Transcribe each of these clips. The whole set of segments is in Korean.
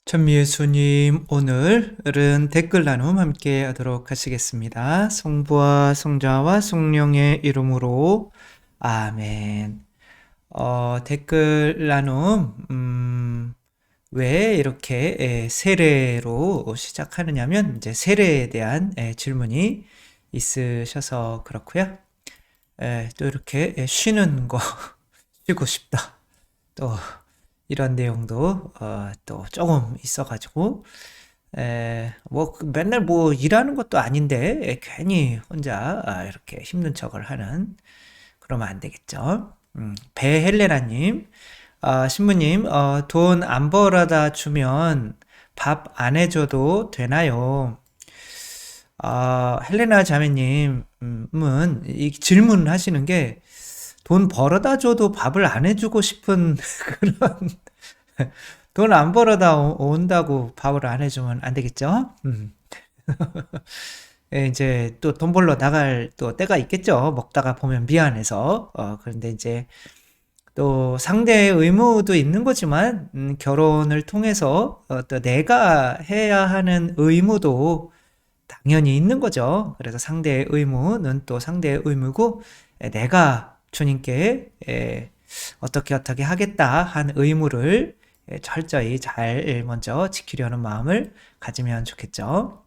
천미예수님, 오늘은 댓글 나눔 함께 하도록 하시겠습니다. 성부와 성자와 성령의 이름으로 아멘. 댓글 나눔, 왜 이렇게 세례로 시작하느냐면 이제 세례에 대한 질문이 있으셔서 그렇고요. 또 이렇게 쉬는 거 쉬고 싶다. 또 이런 내용도 또 조금 있어가지고 맨날 뭐 일하는 것도 아닌데 괜히 혼자 이렇게 힘든 척을 하는, 그러면 안 되겠죠. 배헬레나님, 신부님, 돈 안 벌어다 주면 밥 안 해줘도 되나요? 헬레나 자매님은 이 질문 하시는 게 돈 벌어다 줘도 밥을 안 해주고 싶은 그런, 돈 안 벌어다 온다고 밥을 안 해주면 안 되겠죠? 이제 또 돈 벌러 나갈 또 때가 있겠죠. 먹다가 보면 미안해서. 그런데 이제 또 상대의 의무도 있는 거지만, 결혼을 통해서 또 내가 해야 하는 의무도 당연히 있는 거죠. 그래서 상대의 의무는 또 상대의 의무고, 내가 주님께 어떻게 하겠다 한 의무를 철저히 잘 먼저 지키려는 마음을 가지면 좋겠죠.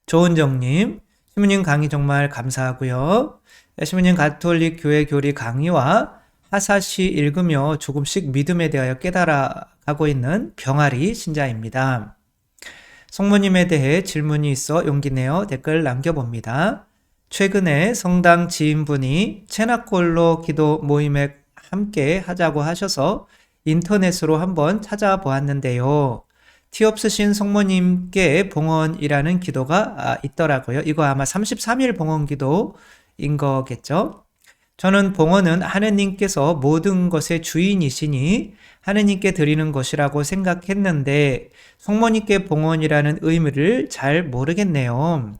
조은정님, 시무님 강의 정말 감사하고요. 시무님 가톨릭 교회 교리 강의와 하사시 읽으며 조금씩 믿음에 대하여 깨달아가고 있는 병아리 신자입니다. 성모님에 대해 질문이 있어 용기 내어 댓글 남겨봅니다. 최근에 성당 지인분이 체나콜로 기도 모임에 함께 하자고 하셔서 인터넷으로 한번 찾아보았는데요. 티 없으신 성모님께 봉헌이라는 기도가 있더라고요. 이거 아마 33일 봉헌 기도인 거겠죠. 저는 봉헌은 하느님께서 모든 것의 주인이시니 하느님께 드리는 것이라고 생각했는데 성모님께 봉헌이라는 의미를 잘 모르겠네요.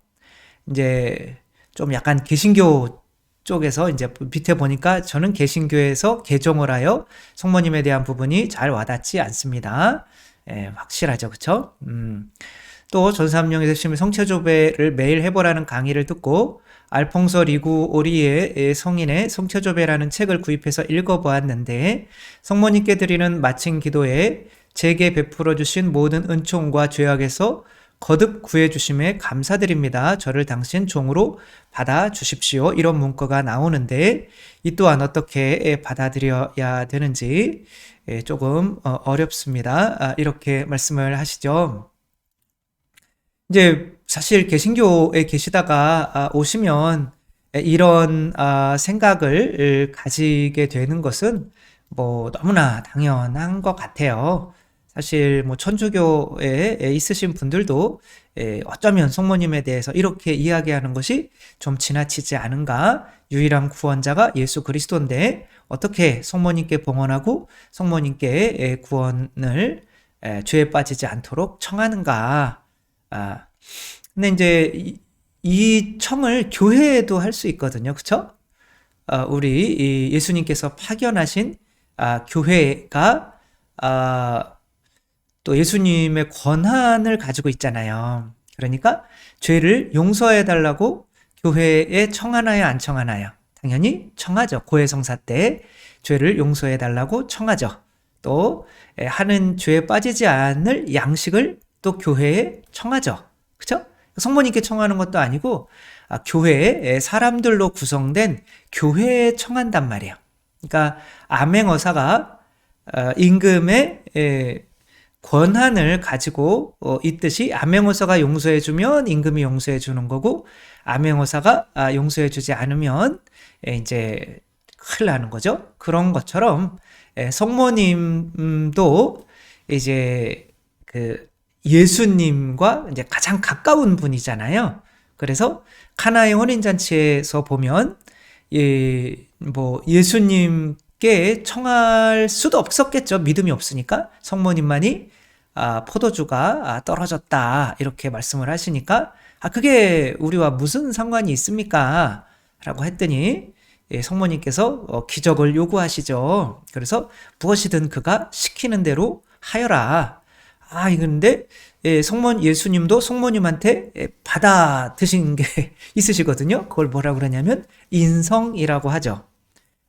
이제 좀 약간 개신교 쪽에서 이제 밑에 보니까 저는 개신교에서 개종을 하여 성모님에 대한 부분이 잘 와닿지 않습니다. 확실하죠, 그쵸? 또 전삼령에서 심의 성체조배를 매일 해보라는 강의를 듣고 알퐁소 리구 오리의 성인의 성체조배라는 책을 구입해서 읽어보았는데 성모님께 드리는 마침 기도에 제게 베풀어 주신 모든 은총과 죄악에서 거듭 구해주심에 감사드립니다. 저를 당신 종으로 받아주십시오. 이런 문구가 나오는데 이 또한 어떻게 받아들여야 되는지 조금 어렵습니다. 이렇게 말씀을 하시죠. 이제 사실 개신교에 계시다가 오시면 이런 생각을 가지게 되는 것은 뭐 너무나 당연한 것 같아요. 사실 뭐 천주교에 있으신 분들도 어쩌면 성모님에 대해서 이렇게 이야기하는 것이 좀 지나치지 않은가? 유일한 구원자가 예수 그리스도인데 어떻게 성모님께 봉헌하고 성모님께 구원을 죄에 빠지지 않도록 청하는가? 근데 이제 이 청을 교회에도 할 수 있거든요. 그쵸? 우리 예수님께서 파견하신 교회가 또 예수님의 권한을 가지고 있잖아요. 그러니까 죄를 용서해 달라고 교회에 청하나요, 안 청하나요? 당연히 청하죠. 고해성사 때 죄를 용서해 달라고 청하죠. 또 하는 죄에 빠지지 않을 양식을 또 교회에 청하죠. 그렇죠? 성모님께 청하는 것도 아니고 교회에 사람들로 구성된 교회에 청한단 말이에요. 그러니까 암행어사가 임금의 권한을 가지고 있듯이 암행어사가 용서해주면 임금이 용서해주는 거고 암행어사가 용서해주지 않으면 이제 큰일 나는 거죠. 그런 것처럼 성모님도 이제 그 예수님과 이제 가장 가까운 분이잖아요. 그래서 카나의 혼인잔치에서 보면 뭐 예수님께 청할 수도 없었겠죠. 믿음이 없으니까. 성모님만이 포도주가 떨어졌다 이렇게 말씀을 하시니까 그게 우리와 무슨 상관이 있습니까? 라고 했더니 성모님께서 기적을 요구하시죠. 그래서 무엇이든 그가 시키는 대로 하여라. 이건데 예수님도 성모님한테 받아 드신 게 있으시거든요. 그걸 뭐라고 그러냐면 인성이라고 하죠.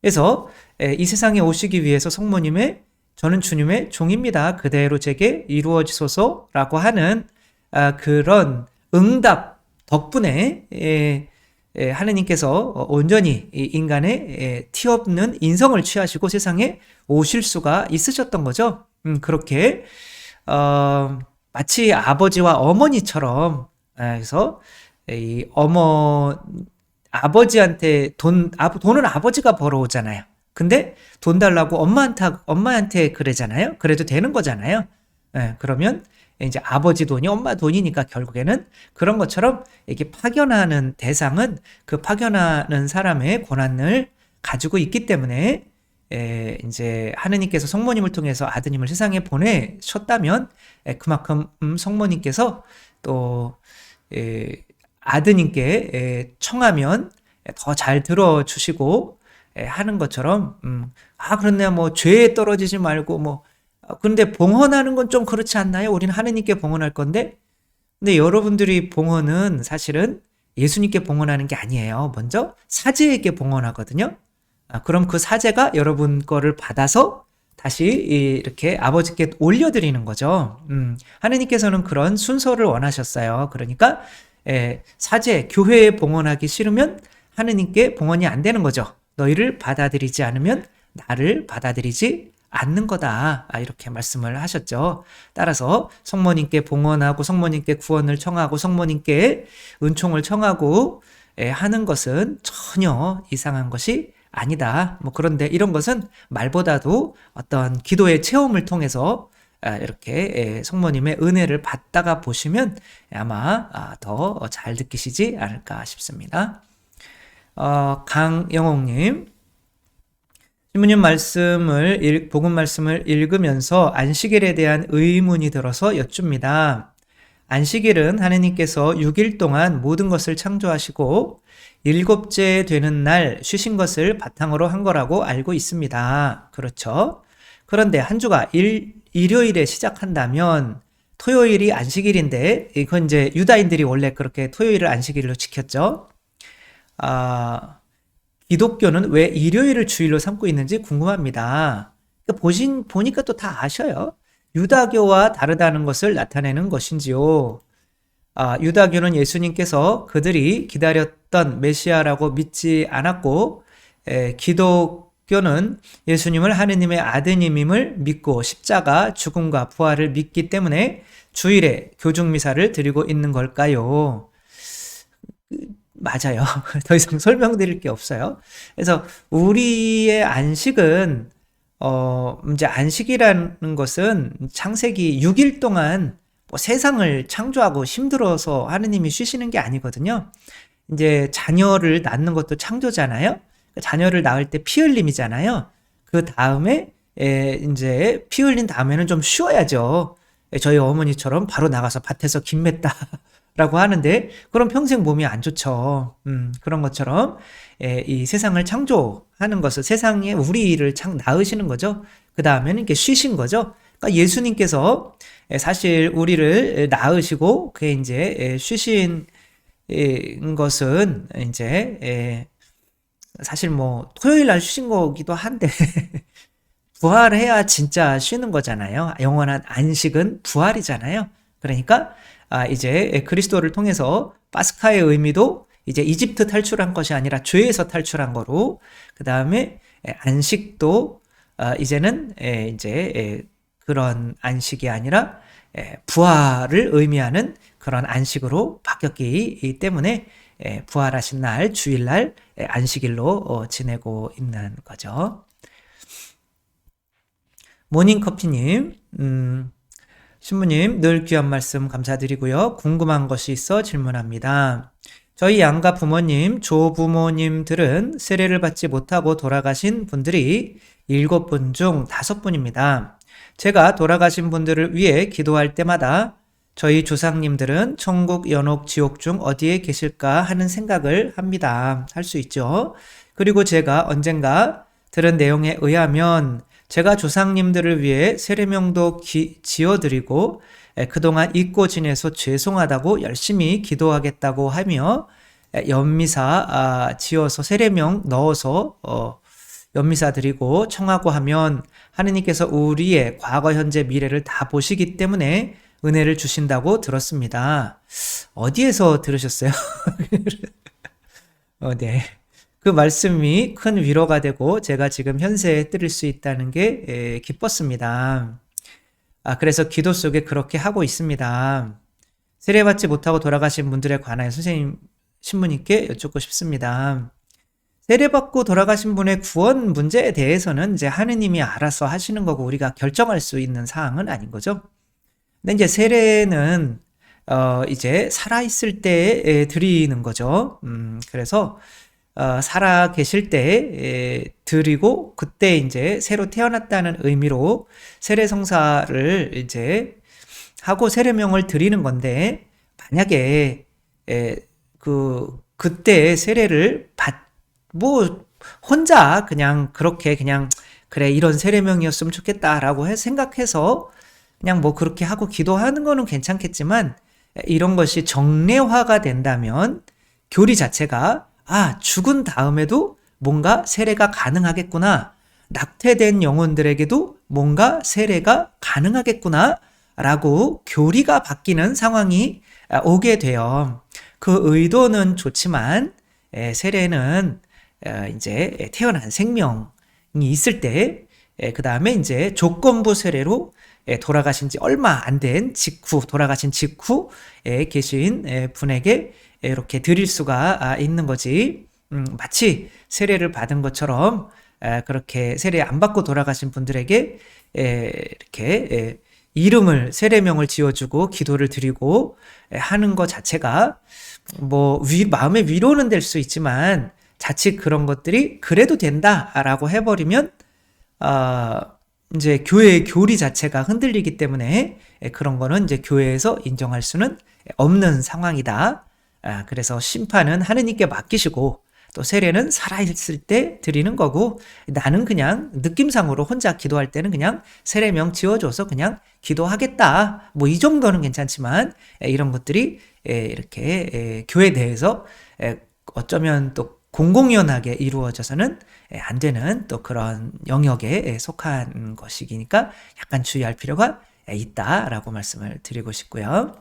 그래서 이 세상에 오시기 위해서 성모님의 저는 주님의 종입니다. 그대로 제게 이루어지소서라고 하는 그런 응답 덕분에 하느님께서 온전히 인간의 티없는 인성을 취하시고 세상에 오실 수가 있으셨던 거죠. 그렇게 마치 아버지와 어머니처럼 그래서 이 아버지한테 돈은 아버지가 벌어오잖아요. 근데 돈 달라고 엄마한테 그러잖아요. 그래도 되는 거잖아요. 그러면 이제 아버지 돈이 엄마 돈이니까 결국에는 그런 것처럼 이게 파견하는 대상은 그 파견하는 사람의 권한을 가지고 있기 때문에 이제 하느님께서 성모님을 통해서 아드님을 세상에 보내셨다면 그만큼 성모님께서 또 아드님께 청하면 더 잘 들어주시고 하는 것처럼 그렇네요. 뭐 죄에 떨어지지 말고 근데 봉헌하는 건 좀 그렇지 않나요? 우리는 하느님께 봉헌할 건데 근데 여러분들이 봉헌은 사실은 예수님께 봉헌하는 게 아니에요. 먼저 사제에게 봉헌하거든요. 그럼 그 사제가 여러분 거를 받아서 다시 이렇게 아버지께 올려드리는 거죠. 하느님께서는 그런 순서를 원하셨어요. 그러니까 사제, 교회에 봉헌하기 싫으면 하느님께 봉헌이 안 되는 거죠. 너희를 받아들이지 않으면 나를 받아들이지 않는 거다. 이렇게 말씀을 하셨죠. 따라서 성모님께 봉헌하고 성모님께 구원을 청하고 성모님께 은총을 청하고 하는 것은 전혀 이상한 것이 아니다. 그런데 이런 것은 말보다도 어떤 기도의 체험을 통해서 이렇게 성모님의 은혜를 받다가 보시면 아마 더 잘 느끼시지 않을까 싶습니다. 강영옥님, 신부님 복음 말씀을 읽으면서 안식일에 대한 의문이 들어서 여쭙니다. 안식일은 하느님께서 6일 동안 모든 것을 창조하시고 7째 되는 날 쉬신 것을 바탕으로 한 거라고 알고 있습니다. 그렇죠? 그런데 한 주가 일요일에 시작한다면 토요일이 안식일인데 이건 이제 유다인들이 원래 그렇게 토요일을 안식일로 지켰죠. 기독교는 왜 일요일을 주일로 삼고 있는지 궁금합니다. 보니까 또 다 아셔요. 유다교와 다르다는 것을 나타내는 것인지요. 유다교는 예수님께서 그들이 기다렸던 메시아라고 믿지 않았고 기독교는 예수님을 하느님의 아드님임을 믿고 십자가, 죽음과 부활을 믿기 때문에 주일에 교중미사를 드리고 있는 걸까요? 맞아요. 더 이상 설명드릴 게 없어요. 그래서 우리의 안식은 이제 안식이라는 것은 창세기 6일 동안 세상을 창조하고 힘들어서 하느님이 쉬시는 게 아니거든요. 이제 자녀를 낳는 것도 창조잖아요. 자녀를 낳을 때 피 흘림이잖아요. 그 다음에 이제 피 흘린 다음에는 좀 쉬어야죠. 저희 어머니처럼 바로 나가서 밭에서 김 맸다 라고 하는데 그럼 평생 몸이 안 좋죠. 그런 것처럼 이 세상을 창조하는 것을 세상에 우리를 낳으시는 거죠. 그 다음에는 이렇게 쉬신 거죠. 그러니까 예수님께서 사실 우리를 낳으시고 그게 이제 쉬신 것은 이제 사실 토요일 날 쉬신 거기도 한데 부활해야 진짜 쉬는 거잖아요. 영원한 안식은 부활이잖아요. 그러니까 이제 그리스도를 통해서 파스카의 의미도 이제 이집트 탈출한 것이 아니라 죄에서 탈출한 거로 그 다음에 안식도 이제는 이제 그런 안식이 아니라 부활을 의미하는 그런 안식으로 바뀌었기 때문에 부활하신 날 주일날 안식일로 지내고 있는 거죠. 모닝커피님, 신부님 늘 귀한 말씀 감사드리고요. 궁금한 것이 있어 질문합니다. 저희 양가 부모님, 조부모님들은 세례를 받지 못하고 돌아가신 분들이 7분 중 5분입니다. 제가 돌아가신 분들을 위해 기도할 때마다 저희 조상님들은 천국, 연옥, 지옥 중 어디에 계실까 하는 생각을 합니다. 할 수 있죠. 그리고 제가 언젠가 들은 내용에 의하면 제가 조상님들을 위해 세례명도 지어드리고 그동안 잊고 지내서 죄송하다고 열심히 기도하겠다고 하며 연미사 지어서 세례명 넣어서 연미사 드리고 청하고 하면 하느님께서 우리의 과거, 현재, 미래를 다 보시기 때문에 은혜를 주신다고 들었습니다. 어디에서 들으셨어요? 네. 그 말씀이 큰 위로가 되고 제가 지금 현세에 드릴 수 있다는 게 기뻤습니다. 그래서 기도 속에 그렇게 하고 있습니다. 세례받지 못하고 돌아가신 분들에 관하여 선생님 신부님께 여쭙고 싶습니다. 세례받고 돌아가신 분의 구원 문제에 대해서는 이제 하느님이 알아서 하시는 거고 우리가 결정할 수 있는 사항은 아닌 거죠. 근데 이제 세례는 이제 살아있을 때 드리는 거죠. 그래서 살아 계실 때 드리고 그때 이제 새로 태어났다는 의미로 세례성사를 이제 하고 세례명을 드리는 건데 만약에 그때 세례를 혼자 그냥 그렇게 그냥 그래 이런 세례명이었으면 좋겠다라고 생각해서 그냥 그렇게 하고 기도하는 거는 괜찮겠지만 이런 것이 정례화가 된다면 교리 자체가 죽은 다음에도 뭔가 세례가 가능하겠구나. 낙태된 영혼들에게도 뭔가 세례가 가능하겠구나. 라고 교리가 바뀌는 상황이 오게 돼요. 그 의도는 좋지만 세례는 이제 태어난 생명이 있을 때 그 다음에 이제 조건부 세례로 돌아가신 지 얼마 안 된 돌아가신 직후에 계신 분에게 이렇게 드릴 수가 있는 거지. 마치 세례를 받은 것처럼 그렇게 세례 안 받고 돌아가신 분들에게 이렇게 세례명을 지어주고 기도를 드리고 하는 것 자체가 마음의 위로는 될 수 있지만 자칫 그런 것들이 그래도 된다라고 해버리면 이제 교회의 교리 자체가 흔들리기 때문에 그런 거는 이제 교회에서 인정할 수는 없는 상황이다. 그래서 심판은 하느님께 맡기시고 또 세례는 살아있을 때 드리는 거고 나는 그냥 느낌상으로 혼자 기도할 때는 그냥 세례명 지어줘서 그냥 기도하겠다. 이 정도는 괜찮지만 이런 것들이 이렇게 교회 내에서 어쩌면 또 공공연하게 이루어져서는 안 되는 또 그런 영역에 속한 것이니까 약간 주의할 필요가 있다라고 말씀을 드리고 싶고요.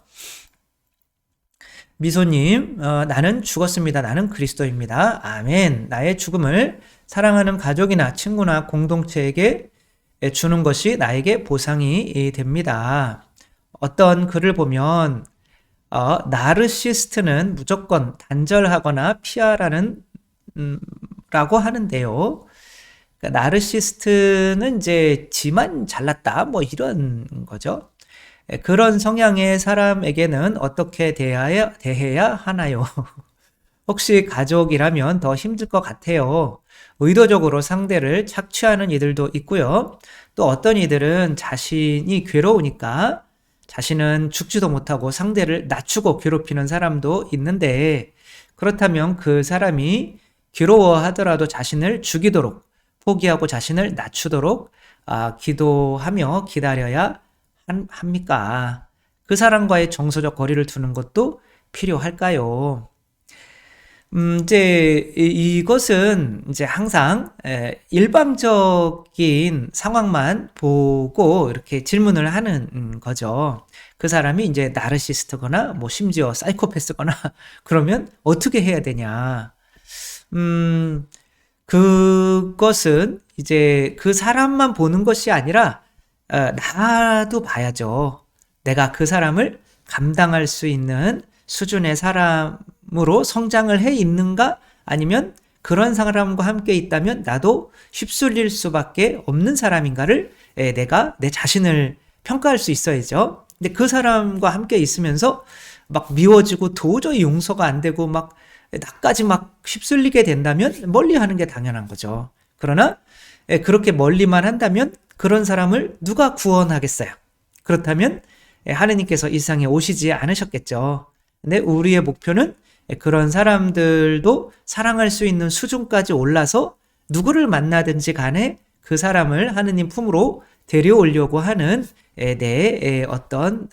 미소님, 나는 죽었습니다. 나는 그리스도입니다. 아멘. 나의 죽음을 사랑하는 가족이나 친구나 공동체에게 주는 것이 나에게 보상이 됩니다. 어떤 글을 보면 나르시스트는 무조건 단절하거나 피하라는 라고 하는데요. 그러니까 나르시스트는 이제 지만 잘났다 이런 거죠. 그런 성향의 사람에게는 어떻게 대해야 하나요? 혹시 가족이라면 더 힘들 것 같아요. 의도적으로 상대를 착취하는 이들도 있고요. 또 어떤 이들은 자신이 괴로우니까 자신은 죽지도 못하고 상대를 낮추고 괴롭히는 사람도 있는데 그렇다면 그 사람이 괴로워하더라도 자신을 죽이도록 포기하고 자신을 낮추도록 기도하며 기다려야 합니까? 그 사람과의 정서적 거리를 두는 것도 필요할까요? 이제 이것은 이제 항상 일방적인 상황만 보고 이렇게 질문을 하는 거죠. 그 사람이 이제 나르시스트거나 심지어 사이코패스거나 그러면 어떻게 해야 되냐? 그것은 이제 그 사람만 보는 것이 아니라 나도 봐야죠. 내가 그 사람을 감당할 수 있는 수준의 사람으로 성장을 해 있는가? 아니면 그런 사람과 함께 있다면 나도 휩쓸릴 수밖에 없는 사람인가를 내가 내 자신을 평가할 수 있어야죠. 근데 그 사람과 함께 있으면서 막 미워지고 도저히 용서가 안 되고 나까지 휩쓸리게 된다면 멀리 하는 게 당연한 거죠. 그러나 그렇게 멀리만 한다면 그런 사람을 누가 구원하겠어요? 그렇다면 하느님께서 이 세상에 오시지 않으셨겠죠. 근데 우리의 목표는 그런 사람들도 사랑할 수 있는 수준까지 올라서 누구를 만나든지 간에 그 사람을 하느님 품으로 데려오려고 하는 내 어떤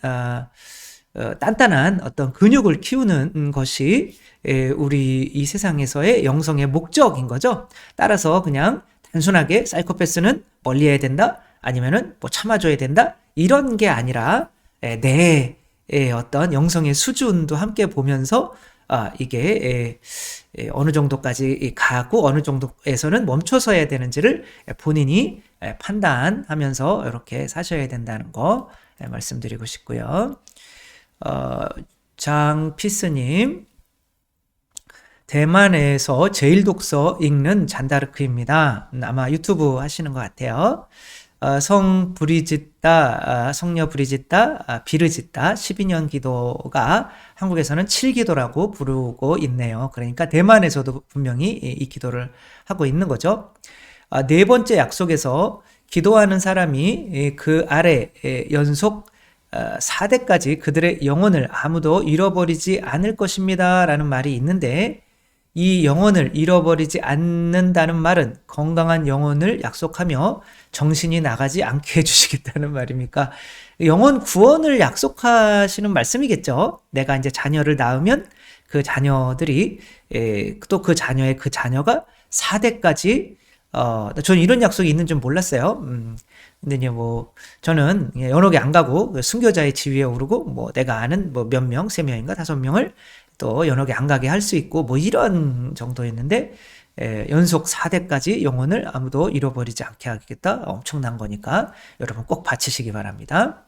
단단한 어떤 근육을 키우는 것이 우리 이 세상에서의 영성의 목적인 거죠. 따라서 그냥 단순하게 사이코패스는 멀리해야 된다, 아니면은 뭐 참아줘야 된다, 이런 게 아니라 내 어떤 영성의 수준도 함께 보면서 이게 어느 정도까지 가고 어느 정도에서는 멈춰서 해야 되는지를 본인이 판단하면서 이렇게 사셔야 된다는 거 말씀드리고 싶고요. 장피스님, 대만에서 제일 독서 읽는 잔다르크입니다. 아마 유튜브 하시는 것 같아요. 성녀 브리짓다, 비르짓다 12년 기도가 한국에서는 7기도라고 부르고 있네요. 그러니까 대만에서도 분명히 이 기도를 하고 있는 거죠. 네 번째 약속에서 기도하는 사람이 그 아래 연속 4대까지 그들의 영혼을 아무도 잃어버리지 않을 것입니다 라는 말이 있는데, 이 영혼을 잃어버리지 않는다는 말은 건강한 영혼을 약속하며 정신이 나가지 않게 해주시겠다는 말입니까? 영혼 구원을 약속하시는 말씀이겠죠. 내가 이제 자녀를 낳으면 그 자녀들이 또 그 자녀의 그 자녀가 4대까지 저는 이런 약속이 있는 줄 몰랐어요. 근데 이제 뭐 저는 연옥에 안 가고 순교자의 지위에 오르고 뭐 내가 아는 뭐 몇 명, 3명인가 5명을 또 연옥에 안 가게 할 수 있고 뭐 이런 정도였는데, 연속 4대까지 영혼을 아무도 잃어버리지 않게 하겠다. 엄청난 거니까 여러분 꼭 바치시기 바랍니다.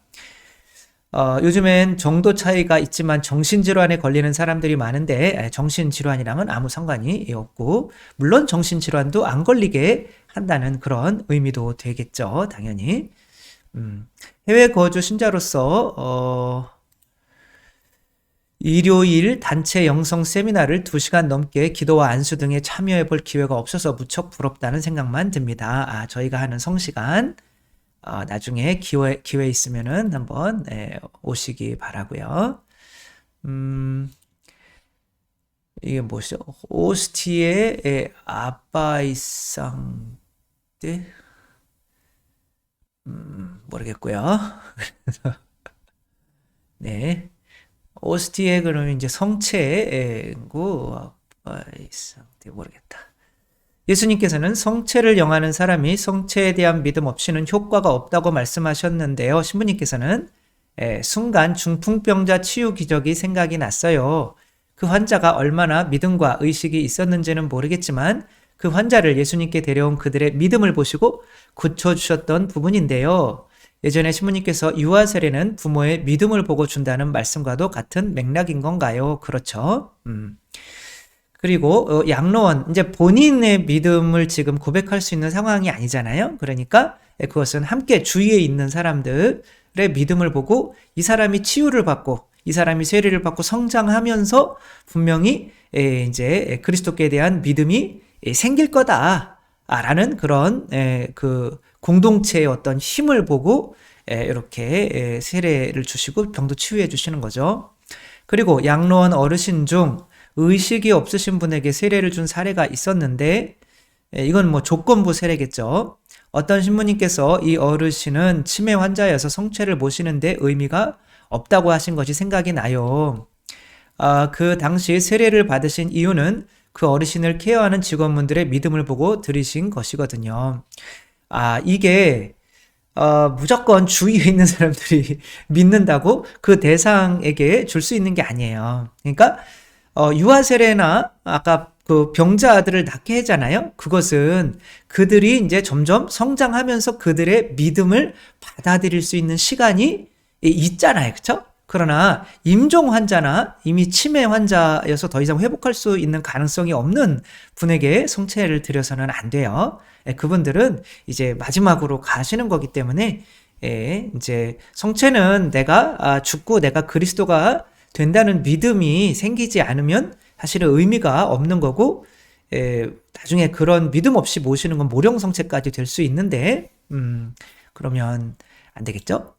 요즘엔 정도 차이가 있지만 정신질환에 걸리는 사람들이 많은데 정신질환이랑은 아무 상관이 없고, 물론 정신질환도 안 걸리게 한다는 그런 의미도 되겠죠. 당연히. 해외 거주 신자로서 일요일 단체 영성 세미나를 2시간 넘게 기도와 안수 등에 참여해 볼 기회가 없어서 무척 부럽다는 생각만 듭니다. 저희가 하는 성시간 나중에 기회 있으면은 한번 오시기 바라고요. 이게 뭐죠? 오스티의 아바이상데 모르겠고요. 네. 오스티에 그러면 이제 성체고 모르겠다. 예수님께서는 성체를 영하는 사람이 성체에 대한 믿음 없이는 효과가 없다고 말씀하셨는데요. 신부님께서는 순간 중풍병자 치유 기적이 생각이 났어요. 그 환자가 얼마나 믿음과 의식이 있었는지는 모르겠지만 그 환자를 예수님께 데려온 그들의 믿음을 보시고 고쳐주셨던 부분인데요. 예전에 신부님께서 유아 세례는 부모의 믿음을 보고 준다는 말씀과도 같은 맥락인 건가요? 그렇죠. 그리고 양로원, 이제 본인의 믿음을 지금 고백할 수 있는 상황이 아니잖아요. 그러니까 그것은 함께 주위에 있는 사람들의 믿음을 보고 이 사람이 치유를 받고 이 사람이 세례를 받고 성장하면서 분명히 이제 그리스도께 대한 믿음이 생길 거다라는 그런 그 공동체의 어떤 힘을 보고 이렇게 세례를 주시고 병도 치유해 주시는 거죠. 그리고 양로원 어르신 중 의식이 없으신 분에게 세례를 준 사례가 있었는데, 이건 뭐 조건부 세례겠죠. 어떤 신부님께서 이 어르신은 치매 환자여서 성체를 모시는데 의미가 없다고 하신 것이 생각이 나요. 그 당시 세례를 받으신 이유는 그 어르신을 케어하는 직원분들의 믿음을 보고 들으신 것이거든요. 이게 무조건 주위에 있는 사람들이 믿는다고 그 대상에게 줄 수 있는 게 아니에요. 그러니까 유아 세례나 아까 그 병자들을 낫게 하잖아요. 그것은 그들이 이제 점점 성장하면서 그들의 믿음을 받아들일 수 있는 시간이 있잖아요. 그렇죠? 그러나 임종 환자나 이미 치매 환자여서 더 이상 회복할 수 있는 가능성이 없는 분에게 성체를 드려서는 안 돼요. 그분들은 이제 마지막으로 가시는 거기 때문에 이제 성체는 내가 죽고 내가 그리스도가 된다는 믿음이 생기지 않으면 사실은 의미가 없는 거고, 나중에 그런 믿음 없이 모시는 건 모령성체까지 될 수 있는데, 그러면 안 되겠죠?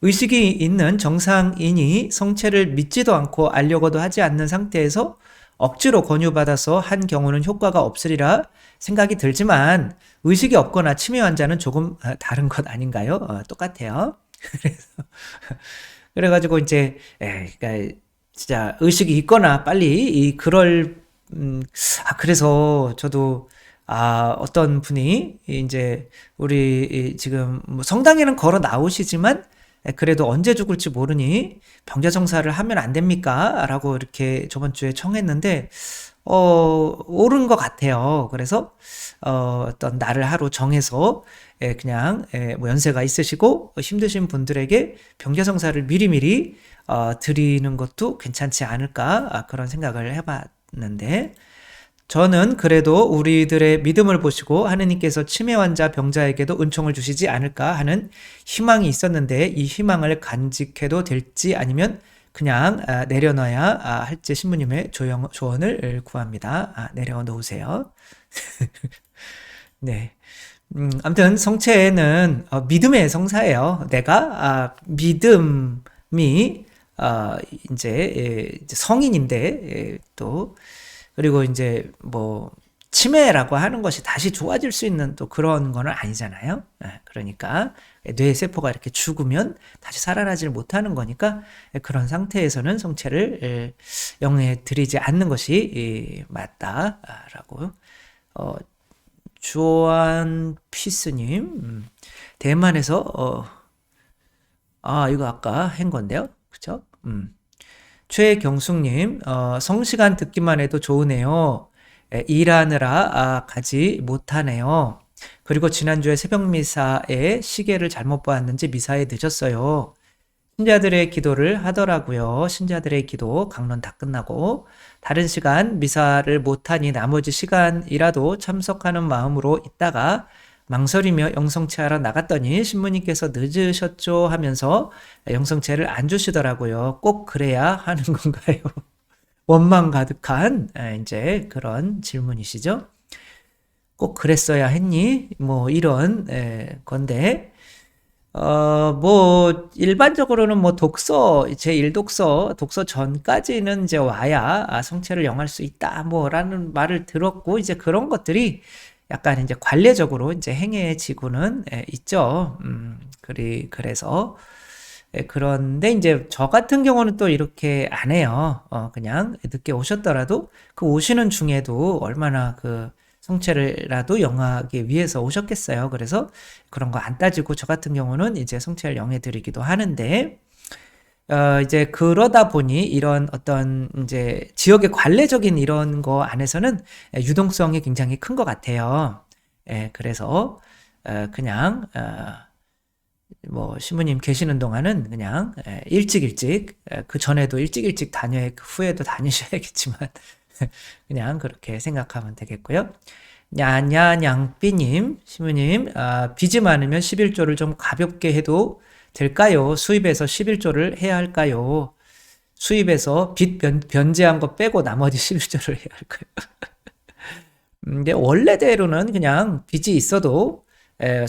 의식이 있는 정상인이 성체를 믿지도 않고 알려고도 하지 않는 상태에서 억지로 권유받아서 한 경우는 효과가 없으리라 생각이 들지만 의식이 없거나 치매 환자는 조금 다른 것 아닌가요? 똑같아요. 그래서 그래가지고 이제 그러니까 진짜 의식이 있거나 빨리 그래서 저도 어떤 분이 이제 우리 지금 뭐 성당에는 걸어 나오시지만 그래도 언제 죽을지 모르니 병자정사를 하면 안 됩니까? 라고 이렇게 저번 주에 청했는데 옳은 것 같아요. 그래서 어떤 날을 하루 정해서 그냥 뭐 연세가 있으시고 힘드신 분들에게 병자성사를 미리미리 드리는 것도 괜찮지 않을까 그런 생각을 해봤는데 저는 그래도 우리들의 믿음을 보시고 하느님께서 치매 환자 병자에게도 은총을 주시지 않을까 하는 희망이 있었는데 이 희망을 간직해도 될지 아니면 그냥 내려놔야 할지 신부님의 조언을 구합니다. 내려놓으세요. 네. 아무튼 성체는 믿음의 성사예요. 내가 믿음이 이제 성인인데 또 그리고 이제 뭐 치매라고 하는 것이 다시 좋아질 수 있는 또 그런 거는 아니잖아요. 그러니까 뇌 세포가 이렇게 죽으면 다시 살아나질 못하는 거니까 그런 상태에서는 성체를 영해 드리지 않는 것이 맞다라고. 주한 피스님 대만에서 이거 아까 한 건데요, 그쵸? 최경숙님 성시간 듣기만 해도 좋으네요. 일하느라 가지 못하네요. 그리고 지난주에 새벽 미사에 시계를 잘못 보았는지 미사에 늦었어요. 신자들의 기도를 하더라고요. 신자들의 기도 강론 다 끝나고 다른 시간 미사를 못하니 나머지 시간이라도 참석하는 마음으로 있다가 망설이며 영성체하러 나갔더니 신부님께서 늦으셨죠 하면서 영성체를 안 주시더라고요. 꼭 그래야 하는 건가요? 원망 가득한 이제 그런 질문이시죠. 꼭 그랬어야 했니? 뭐 이런 건데 뭐 일반적으로는 뭐 독서 독서 전까지는 이제 와야 성체를 영할 수 있다 뭐라는 말을 들었고 이제 그런 것들이 약간 이제 관례적으로 이제 행해지고는 있죠. 그래서 그런데 이제 저 같은 경우는 또 이렇게 안 해요. 그냥 늦게 오셨더라도 그 오시는 중에도 얼마나 그 성체를라도 영하기 위해서 오셨겠어요. 그래서 그런 거 안 따지고 저 같은 경우는 이제 성체를 영해드리기도 하는데 이제 그러다 보니 이런 어떤 이제 지역의 관례적인 이런 거 안에서는 유동성이 굉장히 큰 것 같아요. 그래서 그냥 뭐 신부님 계시는 동안은 그냥 일찍 그 전에도 일찍 다녀야 그 후에도 다니셔야겠지만 그냥 그렇게 생각하면 되겠고요. 냐냐냥삐님 신부님 빚이 많으면 11조를 좀 가볍게 해도 될까요? 수입에서 11조를 해야 할까요? 수입에서 빚 변제한 거 빼고 나머지 11조를 해야 할까요? 근데 원래대로는 그냥 빚이 있어도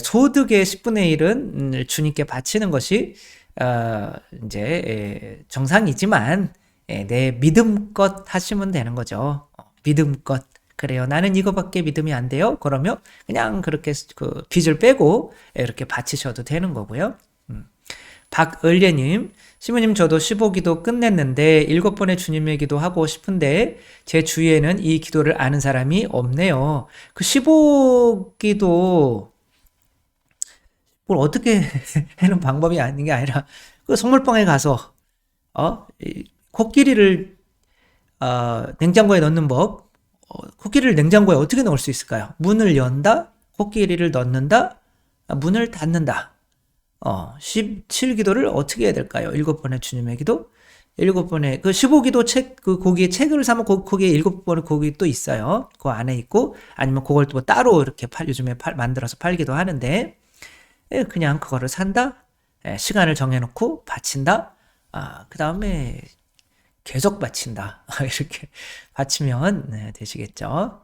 소득의 10분의 1은 주님께 바치는 것이 이제 정상이지만 내 믿음껏 하시면 되는 거죠. 믿음껏. 그래요. 나는 이거밖에 믿음이 안 돼요. 그러면 그냥 그렇게 그 빚을 빼고 이렇게 바치셔도 되는 거고요. 박을예님, 시부님 저도 15기도 끝냈는데 7번의 주님의 기도 하고 싶은데 제 주위에는 이 기도를 아는 사람이 없네요. 그 15기도 뭘 어떻게 하는 방법이 아닌 게 아니라 그 성물방에 가서 코끼리를 냉장고에 넣는 법. 코끼리를 냉장고에 어떻게 넣을 수 있을까요? 문을 연다, 코끼리를 넣는다, 문을 닫는다. 17기도를 어떻게 해야 될까요? 7번의 주님의 기도, 7번의 그 15기도 책, 거기에 책을 사면 거기에 7번의 거기 또 있어요. 그 안에 있고 아니면 그걸 또 따로 이렇게 요즘에 만들어서 팔기도 하는데 그냥 그거를 산다, 시간을 정해놓고 바친다, 그 다음에 계속 바친다. 이렇게 바치면 되시겠죠.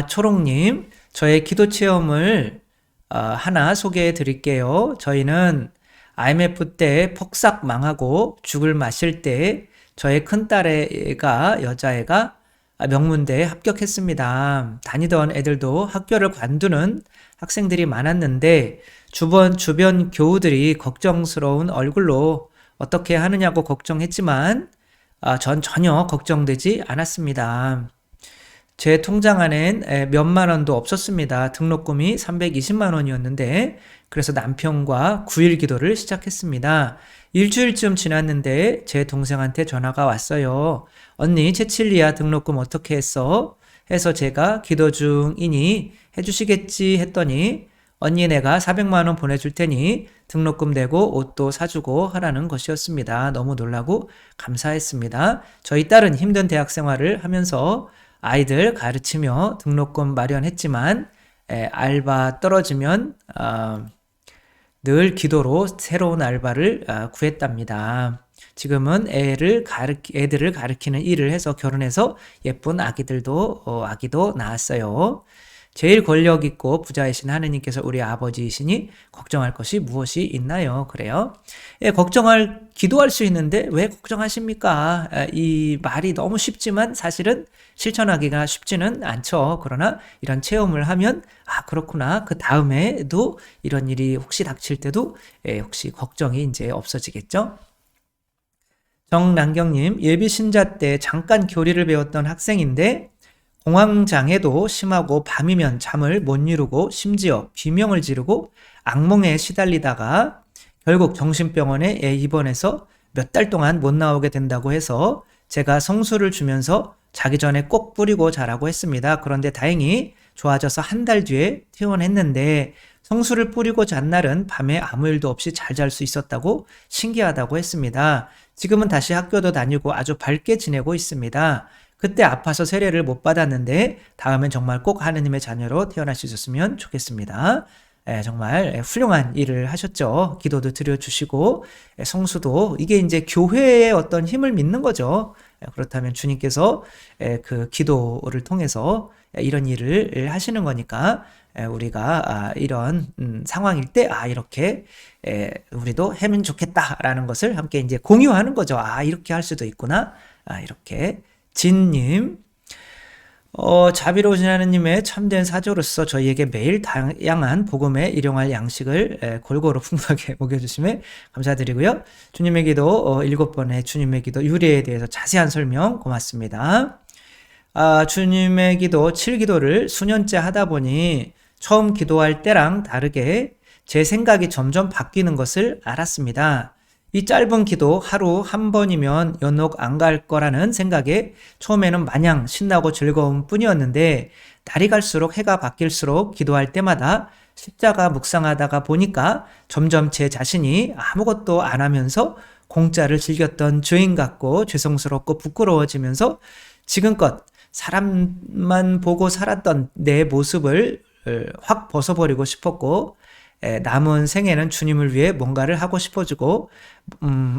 초롱님, 저의 기도 체험을 하나 소개해 드릴게요. 저희는 IMF 때 폭삭 망하고 죽을 마실 때 저의 큰딸애가 여자애가 명문대에 합격했습니다. 다니던 애들도 학교를 관두는 학생들이 많았는데 주변 교우들이 걱정스러운 얼굴로 어떻게 하느냐고 걱정했지만 전 전혀 걱정되지 않았습니다. 제 통장 안엔 몇만 원도 없었습니다. 등록금이 320만 원이었는데 그래서 남편과 9일 기도를 시작했습니다. 일주일쯤 지났는데 제 동생한테 전화가 왔어요. 언니, 채칠리아 등록금 어떻게 했어? 해서 제가 기도 중이니 해주시겠지 했더니 언니 내가 400만 원 보내줄 테니 등록금 내고 옷도 사주고 하라는 것이었습니다. 너무 놀라고 감사했습니다. 저희 딸은 힘든 대학 생활을 하면서 아이들 가르치며 등록금 마련했지만 알바 떨어지면 늘 기도로 새로운 알바를 구했답니다. 지금은 애들을 가르치는 일을 해서 결혼해서 예쁜 아기도 낳았어요. 제일 권력 있고 부자이신 하느님께서 우리 아버지이시니 걱정할 것이 무엇이 있나요? 그래요. 기도할 수 있는데 왜 걱정하십니까? 이 말이 너무 쉽지만 사실은 실천하기가 쉽지는 않죠. 그러나 이런 체험을 하면 그렇구나. 그 다음에도 이런 일이 혹시 닥칠 때도 혹시 걱정이 이제 없어지겠죠? 정남경님, 예비 신자 때 잠깐 교리를 배웠던 학생인데 공황장애도 심하고 밤이면 잠을 못 이루고 심지어 비명을 지르고 악몽에 시달리다가 결국 정신병원에 입원해서 몇 달 동안 못 나오게 된다고 해서 제가 성수를 주면서 자기 전에 꼭 뿌리고 자라고 했습니다. 그런데 다행히 좋아져서 한 달 뒤에 퇴원했는데 성수를 뿌리고 잔 날은 밤에 아무 일도 없이 잘 잘 수 있었다고 신기하다고 했습니다. 지금은 다시 학교도 다니고 아주 밝게 지내고 있습니다. 그때 아파서 세례를 못 받았는데 다음엔 정말 꼭 하느님의 자녀로 태어날 수 있었으면 좋겠습니다. 정말 훌륭한 일을 하셨죠. 기도도 드려주시고 성수도 이게 이제 교회의 어떤 힘을 믿는 거죠. 그렇다면 주님께서 그 기도를 통해서 이런 일을 하시는 거니까 우리가 이런 상황일 때 이렇게 우리도 하면 좋겠다라는 것을 함께 이제 공유하는 거죠. 이렇게 할 수도 있구나. 이렇게 진님, 자비로우신 하느님의 참된 사조로서 저희에게 매일 다양한 복음에 일용할 양식을 골고루 풍부하게 먹여주심에 감사드리고요. 주님의 기도 7번의 주님의 기도 유래에 대해서 자세한 설명 고맙습니다. 주님의 기도 7기도를 수년째 하다 보니 처음 기도할 때랑 다르게 제 생각이 점점 바뀌는 것을 알았습니다. 이 짧은 기도 하루 한 번이면 연옥 안 갈 거라는 생각에 처음에는 마냥 신나고 즐거운 뿐이었는데 날이 갈수록 해가 바뀔수록 기도할 때마다 십자가 묵상하다가 보니까 점점 제 자신이 아무것도 안 하면서 공짜를 즐겼던 죄인 같고 죄송스럽고 부끄러워지면서 지금껏 사람만 보고 살았던 내 모습을 확 벗어버리고 싶었고 남은 생에는 주님을 위해 뭔가를 하고 싶어지고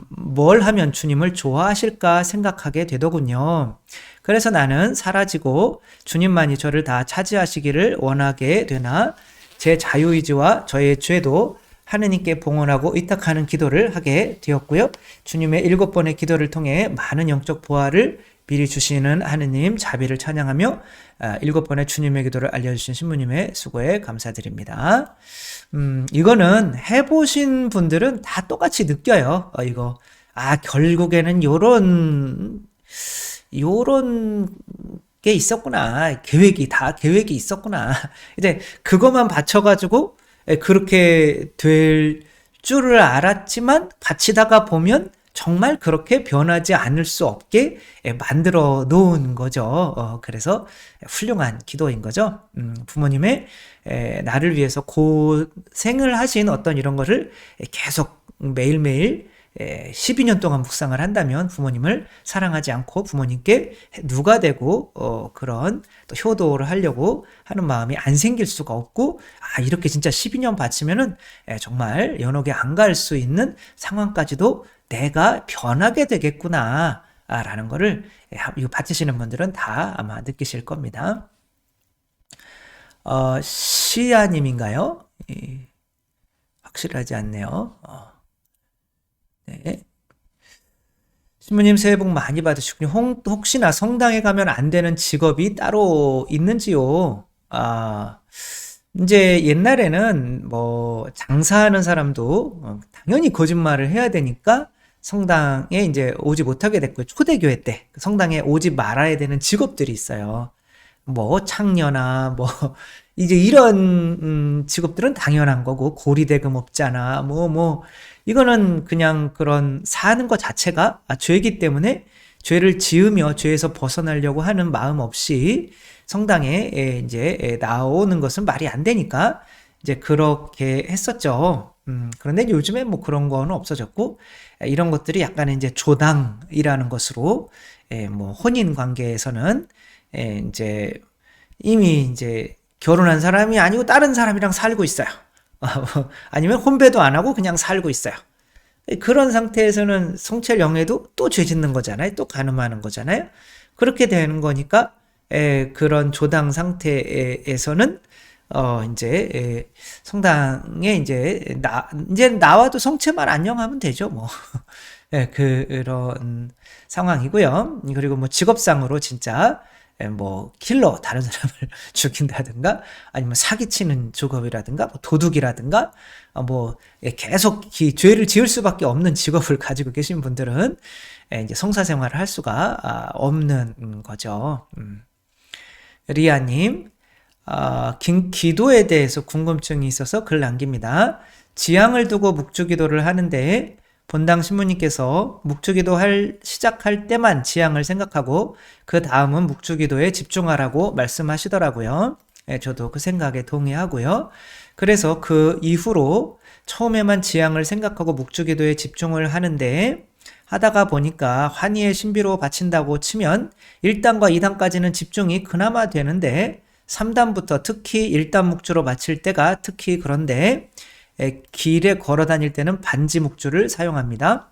뭘 하면 주님을 좋아하실까 생각하게 되더군요. 그래서 나는 사라지고 주님만이 저를 다 차지하시기를 원하게 되나 제 자유의지와 저의 죄도 하느님께 봉헌하고 의탁하는 기도를 하게 되었고요. 주님의 7번의 기도를 통해 많은 영적 보화를 미리 주시는 하느님 자비를 찬양하며 7번의 주님의 기도를 알려주신 신부님의 수고에 감사드립니다. 이거는 해보신 분들은 다 똑같이 느껴요. 이거 결국에는 요런 게 있었구나. 계획이 있었구나. 이제 그것만 받쳐가지고 그렇게 될 줄을 알았지만 바치다가 보면 정말 그렇게 변하지 않을 수 없게 만들어 놓은 거죠. 그래서 훌륭한 기도인 거죠. 부모님의 나를 위해서 고생을 하신 어떤 이런 거를 계속 매일매일 12년 동안 묵상을 한다면 부모님을 사랑하지 않고 부모님께 누가 되고 그런 또 효도를 하려고 하는 마음이 안 생길 수가 없고 이렇게 진짜 12년 바치면은 정말 연옥에 안 갈 수 있는 상황까지도 내가 변하게 되겠구나 라는 거를 이거 받으시는 분들은 다 아마 느끼실 겁니다. 시아님인가요? 확실하지 않네요. 네. 신부님 새해 복 많이 받으시군요. 혹시나 성당에 가면 안 되는 직업이 따로 있는지요? 이제 옛날에는 뭐 장사하는 사람도 당연히 거짓말을 해야 되니까 성당에 이제 오지 못하게 됐고요. 초대교회 때 성당에 오지 말아야 되는 직업들이 있어요. 뭐 창녀나 뭐 이제 이런 직업들은 당연한 거고, 고리대금업자나 뭐 이거는 그냥 그런 사는 것 자체가 죄이기 때문에 죄를 지으며 죄에서 벗어나려고 하는 마음 없이 성당에 이제 나오는 것은 말이 안 되니까 이제 그렇게 했었죠. 그런데 요즘에 뭐 그런 거는 없어졌고, 이런 것들이 약간 이제 조당이라는 것으로, 뭐 혼인 관계에서는 이제 이미 이제 결혼한 사람이 아니고 다른 사람이랑 살고 있어요. 아니면 혼배도 안 하고 그냥 살고 있어요. 그런 상태에서는 성철영애도 또 죄 짓는 거잖아요. 또 간음하는 거잖아요. 그렇게 되는 거니까 그런 조당 상태에서는 이제 성당에 이제 나와도 성체만 안녕하면 되죠. 뭐 그런 상황이고요. 그리고 뭐 직업상으로 진짜 뭐 킬러 다른 사람을 죽인다든가 아니면 사기치는 직업이라든가 뭐 도둑이라든가 뭐 계속 죄를 지을 수밖에 없는 직업을 가지고 계신 분들은 이제 성사 생활을 할 수가 없는 거죠. 리아님, 기도에 대해서 궁금증이 있어서 글 남깁니다. 지향을 두고 묵주기도를 하는데 본당 신부님께서 묵주기도 시작할 때만 지향을 생각하고 그 다음은 묵주기도에 집중하라고 말씀하시더라고요. 저도 그 생각에 동의하고요. 그래서 그 이후로 처음에만 지향을 생각하고 묵주기도에 집중을 하는데, 하다가 보니까 환희의 신비로 바친다고 치면 1단과 2단까지는 집중이 그나마 되는데 3단부터 특히 1단 묵주로 마칠 때가 특히 그런데 길에 걸어 다닐 때는 반지 묵주를 사용합니다.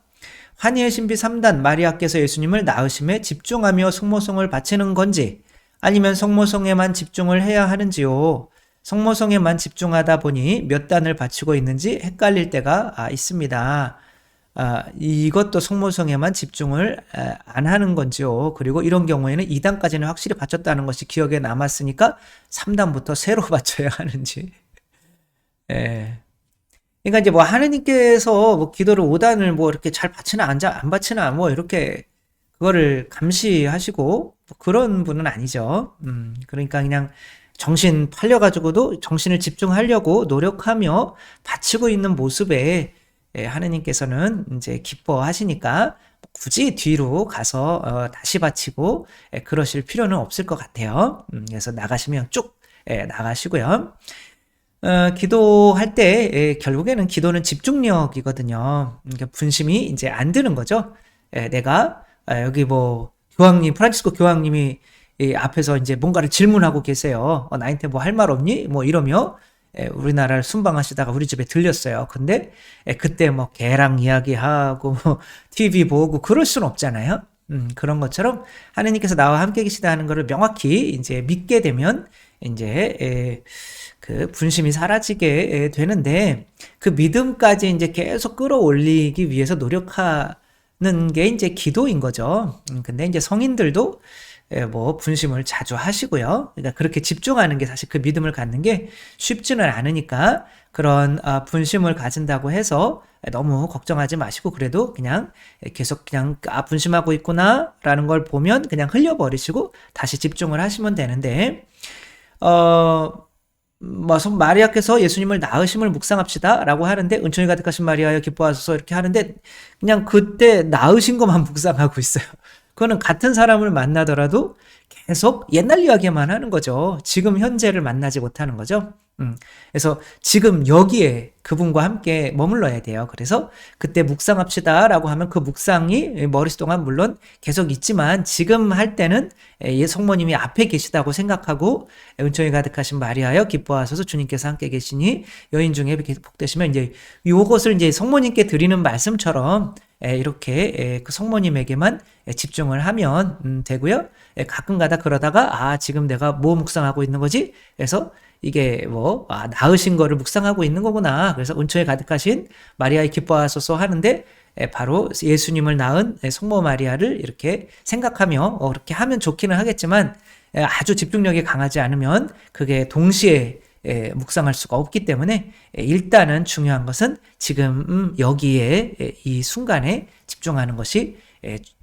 환희의 신비 3단 마리아께서 예수님을 낳으심에 집중하며 성모성을 바치는 건지 아니면 성모성에만 집중을 해야 하는지요. 성모성에만 집중하다 보니 몇 단을 바치고 있는지 헷갈릴 때가 있습니다. 이것도 성모성에만 집중을 안 하는 건지요. 그리고 이런 경우에는 2단까지는 확실히 바쳤다는 것이 기억에 남았으니까 3단부터 새로 바쳐야 하는지. 그러니까 이제 뭐 하느님께서 뭐 기도를 5단을 뭐 이렇게 잘 바치나 안 바치나 뭐 이렇게 그거를 감시하시고 뭐 그런 분은 아니죠. 그러니까 그냥 정신 팔려가지고도 정신을 집중하려고 노력하며 바치고 있는 모습에 하느님께서는 이제 기뻐하시니까 굳이 뒤로 가서 다시 바치고 그러실 필요는 없을 것 같아요. 그래서 나가시면 쭉 나가시고요. 기도할 때 결국에는 기도는 집중력이거든요. 그러니까 분심이 이제 안 드는 거죠. 내가 여기 뭐 프란치스코 교황님이 앞에서 이제 뭔가를 질문하고 계세요. 나한테 뭐 할 말 없니? 뭐 이러며 우리나라를 순방하시다가 우리 집에 들렸어요. 근데 그때 뭐 개랑 이야기하고 뭐 TV 보고 그럴 수는 없잖아요. 그런 것처럼 하느님께서 나와 함께 계시다 하는 것을 명확히 이제 믿게 되면 이제 그 분심이 사라지게 되는데, 그 믿음까지 이제 계속 끌어올리기 위해서 노력하는 게 이제 기도인 거죠. 근데 이제 성인들도 뭐 분심을 자주 하시고요. 그러니까 그렇게 집중하는 게 사실 그 믿음을 갖는 게 쉽지는 않으니까 그런 분심을 가진다고 해서 너무 걱정하지 마시고 그래도 그냥 계속 그냥 분심하고 있구나라는 걸 보면 그냥 흘려버리시고 다시 집중을 하시면 되는데, 마리아께서 예수님을 낳으심을 묵상합시다 라고 하는데 은총이 가득하신 마리아여 기뻐하소서 이렇게 하는데 그냥 그때 낳으신 것만 묵상하고 있어요. 그거는 같은 사람을 만나더라도 계속 옛날 이야기만 하는 거죠. 지금 현재를 만나지 못하는 거죠. 그래서 지금 여기에 그분과 함께 머물러야 돼요. 그래서 그때 묵상합시다 라고 하면 그 묵상이 머릿속 동안 물론 계속 있지만 지금 할 때는 성모님이 앞에 계시다고 생각하고 은총이 가득하신 마리아여 기뻐하소서 주님께서 함께 계시니 여인 중에 복되시면 이제 이것을 이제 성모님께 드리는 말씀처럼 이렇게 그 성모님에게만 집중을 하면 되고요. 가끔가다 그러다가 지금 내가 뭐 묵상하고 있는 거지? 그래서 이게 낳으신 거를 묵상하고 있는 거구나. 그래서 은총에 가득하신 마리아의 기뻐하소서 하는데 바로 예수님을 낳은 성모 마리아를 이렇게 생각하며 그렇게 하면 좋기는 하겠지만 아주 집중력이 강하지 않으면 그게 동시에 묵상할 수가 없기 때문에 일단은 중요한 것은 지금 여기에 이 순간에 집중하는 것이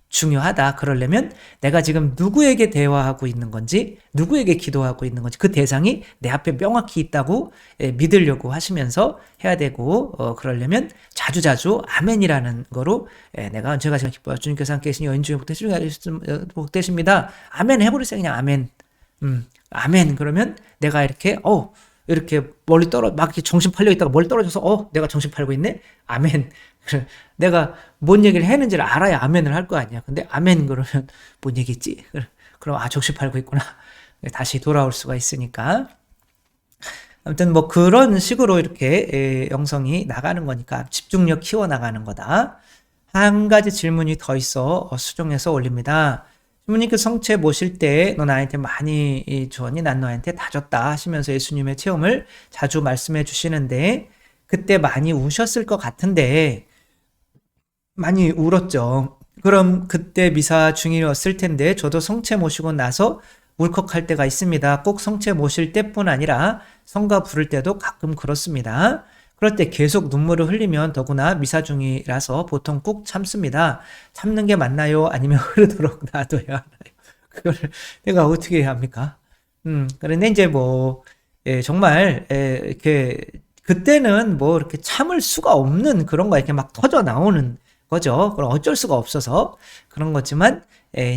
중요하다. 그러려면 내가 지금 누구에게 대화하고 있는 건지, 누구에게 기도하고 있는 건지, 그 대상이 내 앞에 명확히 있다고 믿으려고 하시면서 해야 되고, 그러려면 자주자주 아멘이라는 거로 내가 언제가 지금 기뻐요. 주님께서 함께 계신 여인 중에 복되십니다. 아멘 해버리세요. 그냥 아멘. 아멘. 그러면 내가 이렇게 멀리 막 이렇게 정신 팔려 있다가 멀리 떨어져서 내가 정신 팔고 있네. 아멘. 내가 뭔 얘기를 했는지를 알아야 아멘을 할 거 아니야. 근데 아멘 그러면 뭔 얘기했지? 그럼 정신 팔고 있구나. 다시 돌아올 수가 있으니까. 아무튼 그런 식으로 이렇게 영성이 나가는 거니까 집중력 키워 나가는 거다. 한 가지 질문이 더 있어 수정해서 올립니다. 주님께서 성체 모실 때 너 나한테 많이 주었니? 난 너한테 다 줬다 하시면서 예수님의 체험을 자주 말씀해 주시는데 그때 많이 우셨을 것 같은데 많이 울었죠. 그럼 그때 미사 중이었을 텐데 저도 성체 모시고 나서 울컥할 때가 있습니다. 꼭 성체 모실 때뿐 아니라 성가 부를 때도 가끔 그렇습니다. 그럴 때 계속 눈물을 흘리면 더구나 미사 중이라서 보통 꾹 참습니다. 참는 게 맞나요? 아니면 흐르도록 놔둬야 하나요? 그걸 내가 어떻게 해야 합니까? 그런데 이제 정말 이렇게 그때는 이렇게 참을 수가 없는 그런 거 이렇게 막 터져 나오는 거죠. 그럼 어쩔 수가 없어서 그런 거지만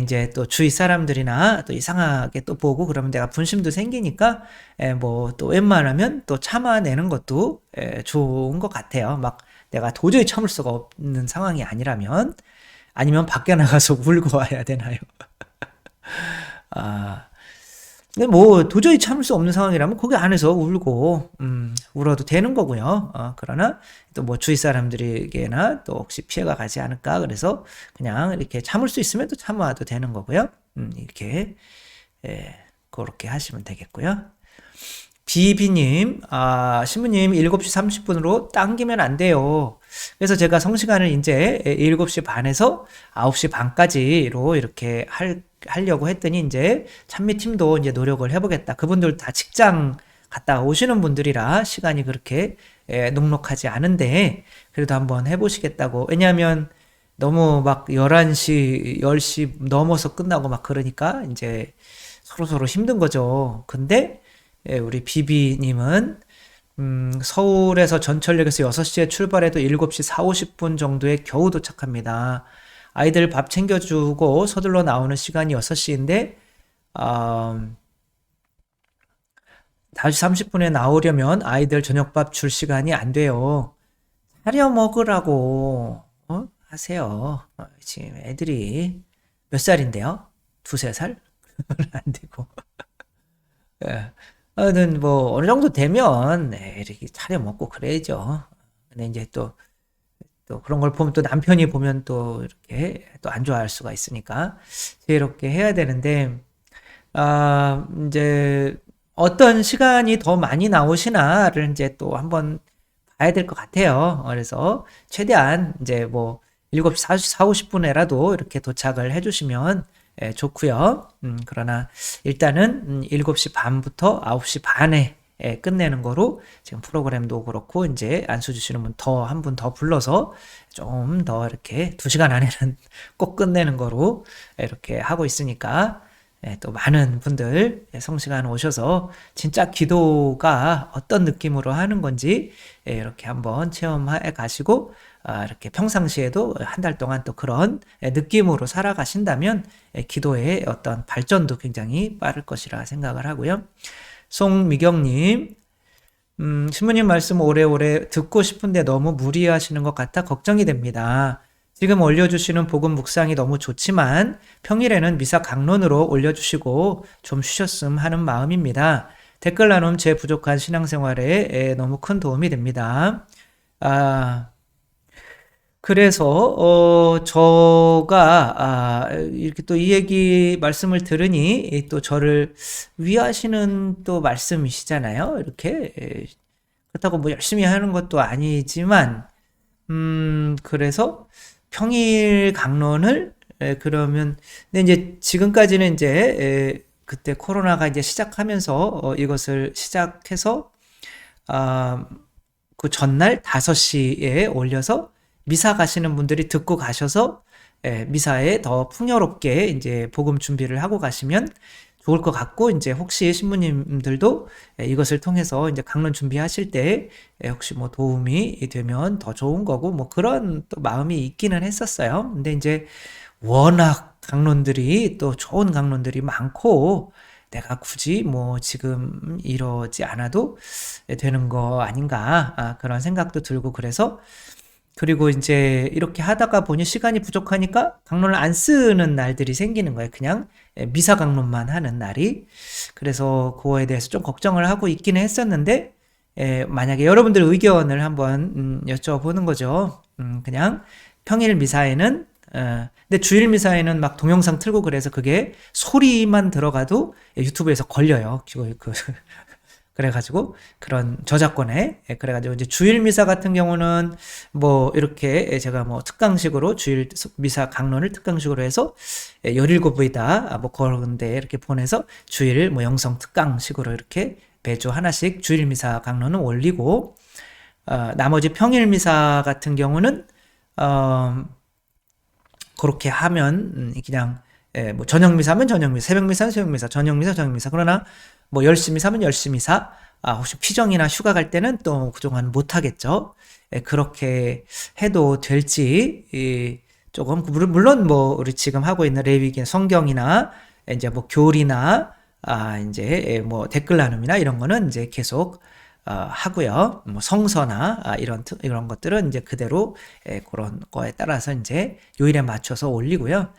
이제 또 주위 사람들이나 또 이상하게 또 보고 그러면 내가 분심도 생기니까 또 웬만하면 또 참아내는 것도 좋은 것 같아요. 막 내가 도저히 참을 수가 없는 상황이 아니라면 아니면 밖에 나가서 울고 와야 되나요? 근데 도저히 참을 수 없는 상황이라면 거기 안에서 울고 울어도 되는 거고요. 그러나 또 주위 사람들에게나 또 혹시 피해가 가지 않을까 그래서 그냥 이렇게 참을 수 있으면 또 참아도 되는 거고요. 이렇게 그렇게 하시면 되겠고요. 비비님, 신부님 7시 30분으로 당기면 안 돼요. 그래서 제가 성시간을 이제 7시 반에서 9시 반까지로 이렇게 하려고 했더니 이제 찬미팀도 이제 노력을 해보겠다. 그분들 다 직장 갔다 오시는 분들이라 시간이 그렇게 넉넉하지 않은데 그래도 한번 해보시겠다고. 왜냐하면 너무 막 11시, 10시 넘어서 끝나고 막 그러니까 이제 서로 힘든 거죠. 근데 우리 비비님은 서울에서 전철역에서 6시에 출발해도 7시 4, 50분 정도에 겨우 도착합니다. 아이들 밥 챙겨주고 서둘러 나오는 시간이 6시인데 5시 30분에 나오려면 아이들 저녁밥 줄 시간이 안 돼요. 차려 먹으라고 하세요. 지금 애들이 몇 살인데요? 2-3살? 안 되고. 어느 정도 되면 이렇게 차려 먹고 그래야죠. 근데 이제 또 그런 걸 보면 또 남편이 보면 또 이렇게 또 안 좋아할 수가 있으니까 지혜롭게 해야 되는데 이제 어떤 시간이 더 많이 나오시나를 이제 또 한번 봐야 될 것 같아요. 그래서 최대한 이제 7시 4, 50분에라도 이렇게 도착을 해주시면 좋고요. 그러나 일단은 7시 반부터 9시 반에 끝내는 거로 지금 프로그램도 그렇고 이제 안수 주시는 분 한 분 더 불러서 좀 더 이렇게 2시간 안에는 꼭 끝내는 거로 이렇게 하고 있으니까 또 많은 분들 성시간 오셔서 진짜 기도가 어떤 느낌으로 하는 건지 이렇게 한번 체험해 가시고 이렇게 평상시에도 한 달 동안 또 그런 느낌으로 살아가신다면 기도의 어떤 발전도 굉장히 빠를 것이라 생각을 하고요. 송미경님, 신부님 말씀 오래오래 듣고 싶은데 너무 무리하시는 것 같아 걱정이 됩니다. 지금 올려주시는 복음 묵상이 너무 좋지만 평일에는 미사 강론으로 올려주시고 좀 쉬셨음 하는 마음입니다. 댓글 나눔 제 부족한 신앙생활에 너무 큰 도움이 됩니다. 그래서 저가 이렇게 또 이 얘기 말씀을 들으니 또 저를 위하시는 또 말씀이시잖아요. 이렇게 그렇다고 뭐 열심히 하는 것도 아니지만 그래서 평일 강론을 그러면 근데 이제 지금까지는 이제 그때 코로나가 이제 시작하면서 이것을 시작해서 아, 그 전날 5시에 올려서 미사 가시는 분들이 듣고 가셔서 미사에 더 풍요롭게 이제 복음 준비를 하고 가시면 좋을 것 같고 이제 혹시 신부님들도 이것을 통해서 이제 강론 준비하실 때 혹시 뭐 도움이 되면 더 좋은 거고 뭐 그런 또 마음이 있기는 했었어요. 근데 이제 워낙 강론들이 또 좋은 강론들이 많고 내가 굳이 뭐 지금 이러지 않아도 되는 거 아닌가 그런 생각도 들고 그래서 그리고 이제 이렇게 하다가 보니 시간이 부족하니까 강론을 안 쓰는 날들이 생기는 거예요. 그냥 미사 강론만 하는 날이. 그래서 그거에 대해서 좀 걱정을 하고 있기는 했었는데 만약에 여러분들 의견을 한번 여쭤보는 거죠. 그냥 평일 미사에는 근데 주일 미사에는 막 동영상 틀고 그래서 그게 소리만 들어가도 유튜브에서 걸려요. 그래가지고 그런 저작권에 그래가지고 이제 주일 미사 같은 경우는 뭐 이렇게 제가 뭐 특강식으로 주일 미사 강론을 특강식으로 해서 17부이다 뭐 그런데 이렇게 보내서 주일 뭐 영성 특강식으로 이렇게 매주 하나씩 주일 미사 강론은 올리고 나머지 평일 미사 같은 경우는 그렇게 하면 그냥 뭐 저녁 미사면 저녁 미사, 새벽 미사는 새벽 미사, 저녁 미사 저녁 미사. 그러나 뭐 10시 미사면 10시 미사. 혹시 피정이나 휴가 갈 때는 또 그동안 못 하겠죠. 그렇게 해도 될지 조금 물론 뭐 우리 지금 하고 있는 레위기 성경이나 이제 뭐 교리나 이제 뭐 댓글 나눔이나 이런 거는 이제 계속 하고요. 뭐 성서나 이런 것들은 이제 그대로 그런 거에 따라서 이제 요일에 맞춰서 올리고요.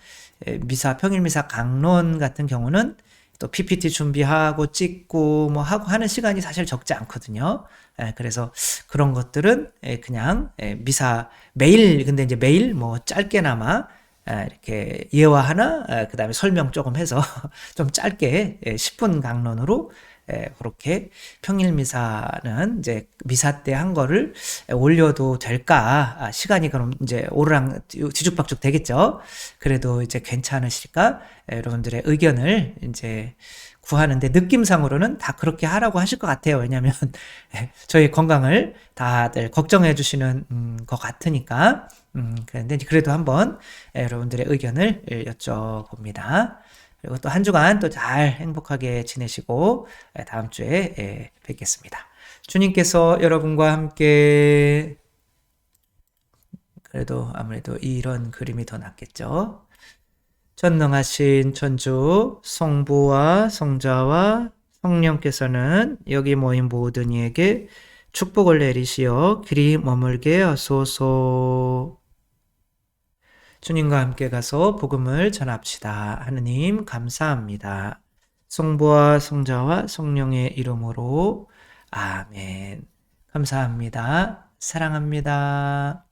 미사 평일 미사 강론 같은 경우는 또 PPT 준비하고 찍고 뭐 하고 하는 시간이 사실 적지 않거든요. 그래서 그런 것들은 그냥 미사 매일 근데 이제 매일 뭐 짧게나마 이렇게 예화 하나 그다음에 설명 조금 해서 좀 짧게 10분 강론으로 그렇게 평일 미사는 이제 미사 때 한 거를 올려도 될까? 시간이 그럼 이제 오르락 뒤죽박죽 되겠죠? 그래도 이제 괜찮으실까? 여러분들의 의견을 이제 구하는데 느낌상으로는 다 그렇게 하라고 하실 것 같아요. 왜냐하면 저희 건강을 다들 걱정해 주시는 것 같으니까. 그런데 그래도 한번 여러분들의 의견을 여쭤봅니다. 그리고 또 한 주간 또 잘 행복하게 지내시고 다음 주에 뵙겠습니다. 주님께서 여러분과 함께 그래도 아무래도 이런 그림이 더 낫겠죠. 전능하신 천주 성부와 성자와 성령께서는 여기 모인 모든 이에게 축복을 내리시어 길이 머물게 하소서. 주님과 함께 가서 복음을 전합시다. 하느님 감사합니다. 성부와 성자와 성령의 이름으로 아멘. 감사합니다. 사랑합니다.